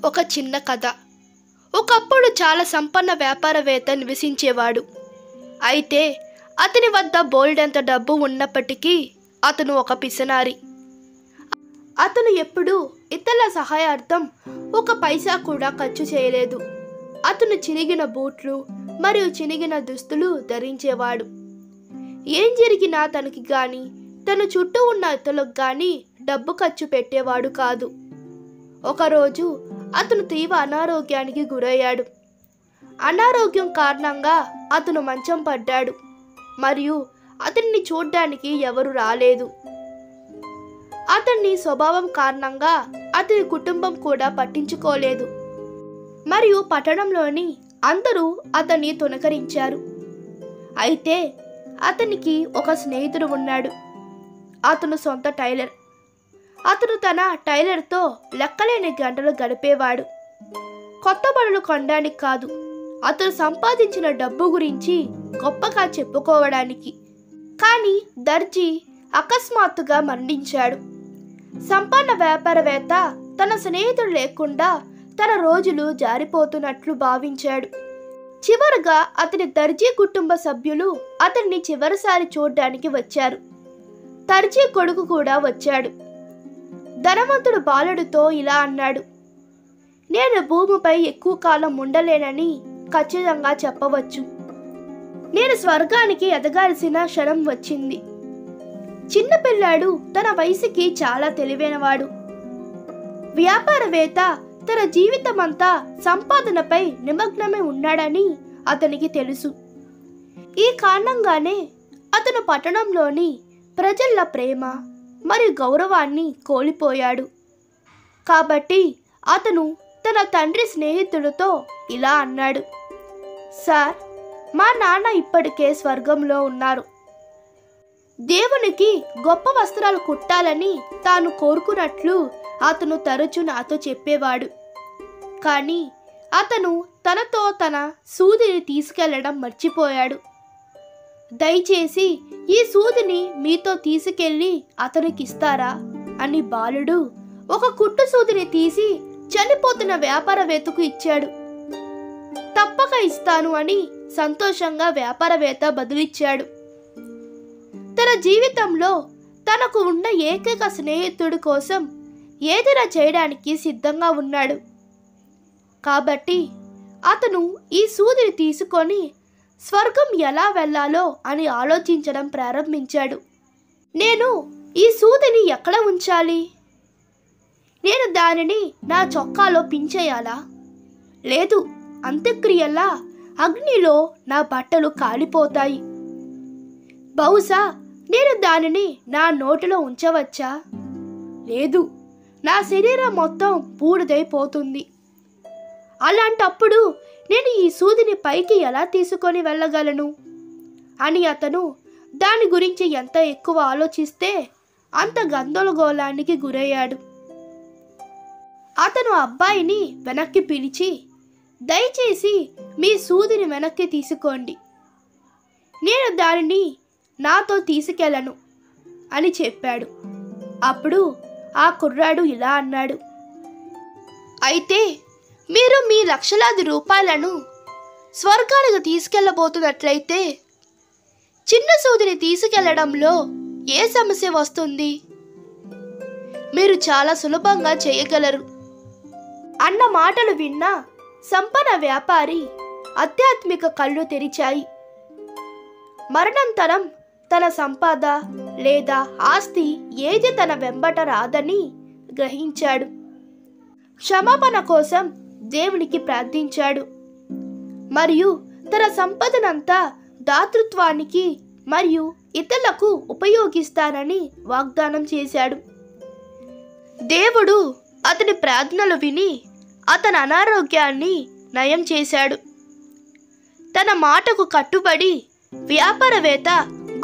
ఒక చిన్న కథ. ఒకప్పుడు చాలా సంపన్న వ్యాపారవేత్త నివసించేవాడు. అయితే అతని వద్ద బోల్డంత డబ్బు ఉన్నప్పటికీ అతను ఒక పిసినారి. అతను ఎప్పుడూ ఇతరుల సహాయార్థం ఒక పైసా కూడా ఖర్చు చేయలేదు. అతను చినిగిన బూట్లు మరియు చినిగిన దుస్తులు ధరించేవాడు. ఏం జరిగినా తనకి కానీ తన చుట్టూ ఉన్న ఇతరులకు కానీ డబ్బు ఖర్చు పెట్టేవాడు కాదు. ఒకరోజు అతను తీవ్ర అనారోగ్యానికి గురయ్యాడు. అనారోగ్యం కారణంగా అతను మంచం పడ్డాడు మరియు అతన్ని చూడ్డానికి ఎవరు రాలేదు. అతని స్వభావం కారణంగా అతని కుటుంబం కూడా పట్టించుకోలేదు మరియు పట్టణంలోని అందరూ అతన్ని తొనకరించారు. అయితే అతనికి ఒక స్నేహితుడు ఉన్నాడు. అతను సొంత టైలర్. అతను తన టైలర్తో లెక్కలేని గంటలు గడిపేవాడు. కొత్త బట్టలు కొనడానికి కాదు, అతను సంపాదించిన డబ్బు గురించి గొప్పగా చెప్పుకోవడానికి. కానీ దర్జీ అకస్మాత్తుగా మరణించాడు. సంపన్న వ్యాపారవేత్త తన స్నేహితుడు లేకుండా తన రోజులు జారిపోతున్నట్లు భావించాడు. చివరగా అతని దర్జీ కుటుంబ సభ్యులు అతన్ని చివరిసారి చూడ్డానికి వచ్చారు. దర్జీ కొడుకు కూడా వచ్చాడు. ధనవంతుడు బాలుడితో ఇలా అన్నాడు, నేను భూమిపై ఎక్కువ కాలం ఉండలేనని ఖచ్చితంగా చెప్పవచ్చు. నేను స్వర్గానికి ఎదగాల్సిన క్షణం వచ్చింది. చిన్న పిల్లాడు తన వయసుకి చాలా తెలివైనవాడు. వ్యాపారవేత్త తన జీవితమంతా సంపాదనపై నిమగ్నమై ఉన్నాడని అతనికి తెలుసు. ఈ కారణంగానే అతను పట్టణంలోని ప్రజల ప్రేమ మరియు గౌరవాన్ని కోల్పోయాడు. కాబట్టి అతను తన తండ్రి స్నేహితుడితో ఇలా అన్నాడు, సార్, మా నాన్న ఇప్పటికే స్వర్గంలో ఉన్నారు. దేవునికి గొప్ప వస్త్రాలు కుట్టాలని తాను కోరుకున్నట్లు అతను తరచూ నాతో చెప్పేవాడు. కానీ అతను తనతో తన సూదిని తీసుకెళ్లడం మర్చిపోయాడు. దయచేసి ఈ సూదిని మీతో తీసుకెళ్లి అతనికిస్తారా అని బాలుడు ఒక కుట్టు సూదిని తీసి చనిపోతున్న వ్యాపారవేత్తకు ఇచ్చాడు. తప్పక ఇస్తాను అని సంతోషంగా వ్యాపారవేత్త బదులిచ్చాడు. తన జీవితంలో తనకు ఉన్న ఏకైక స్నేహితుడి కోసం ఏదైనా చేయడానికి సిద్ధంగా ఉన్నాడు. కాబట్టి అతను ఈ సూదిని తీసుకొని స్వర్గం ఎలా వెళ్ళాలో అని ఆలోచించడం ప్రారంభించాడు. నేను ఈ సూదిని ఎక్కడ ఉంచాలి? నేను దానిని నా చొక్కాలో పించేయాలా? లేదు, అంత్యక్రియలా అగ్నిలో నా బట్టలు కాలిపోతాయి. బహుశా నేను దానిని నా నోటిలో ఉంచవచ్చా? లేదు, నా శరీరం మొత్తం బూడిదైపోతుంది. అలాంటప్పుడు నేను ఈ సూదిని పైకి ఎలా తీసుకొని వెళ్ళగలను అని అతను దాని గురించి ఎంత ఎక్కువ ఆలోచిస్తే అంత గందరగోళానికి గురయ్యాడు. అతను అబ్బాయిని వెనక్కి పిలిచి, దయచేసి మీ సూదిని వెనక్కి తీసుకోండి, నేను దానిని నాతో తీసుకెళ్ళను అని చెప్పాడు. అప్పుడు ఆ కుర్రాడు ఇలా అన్నాడు, అయితే మీరు మీ లక్షలాది రూపాయలను స్వర్గానికి తీసుకెళ్ళబోతున్నట్లయితే చిన్న సూదిని తీసుకెళ్లడంలో ఏ సమస్య వస్తుంది? మీరు చాలా సులభంగా చేయగలరు అన్న మాటలు విన్న సంపన్న వ్యాపారి ఆధ్యాత్మిక కళ్ళు తెరిచాయి. మరణానంతరం తన సంపద లేదా ఆస్తి ఏది తన వెంబట రాదని గ్రహించాడు. క్షమాపణ కోసం దేవునికి ప్రార్థించాడు మరియు తన సంపదనంతా దాతృత్వానికి మరియు ఇతరులకు ఉపయోగిస్తానని వాగ్దానం చేశాడు. దేవుడు అతని ప్రార్థనలు విని అతని అనారోగ్యాన్ని నయం చేశాడు. తన మాటకు కట్టుబడి వ్యాపారవేత్త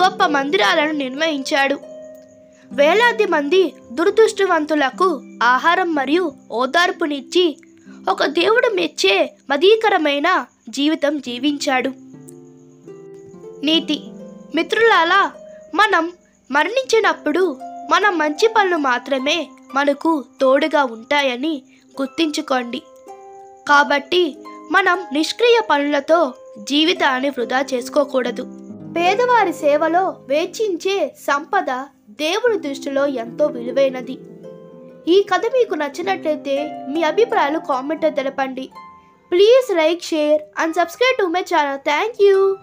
గొప్ప మందిరాలను నిర్మించాడు. వేలాది మంది దురదృష్టవంతులకు ఆహారం మరియు ఓదార్పునిచ్చి ఒక దేవుడు మెచ్చే మదీకరమైన జీవితం జీవించాడు. నీతి. మిత్రులారా, మనం మరణించినప్పుడు మన మంచి పనులు మాత్రమే మనకు తోడుగా ఉంటాయని గుర్తించుకోండి. కాబట్టి మనం నిష్క్రియ పనులతో జీవితాన్ని వృధా చేసుకోకూడదు. పేదవారి సేవలో వెచ్చించే సంపద దేవుని దృష్టిలో ఎంతో విలువైనది. ఈ కథ మీకు నచ్చినట్లయితే మీ అభిప్రాయాలు కామెంట్లో తెలపండి. Please like, share and subscribe to my channel. Thank you.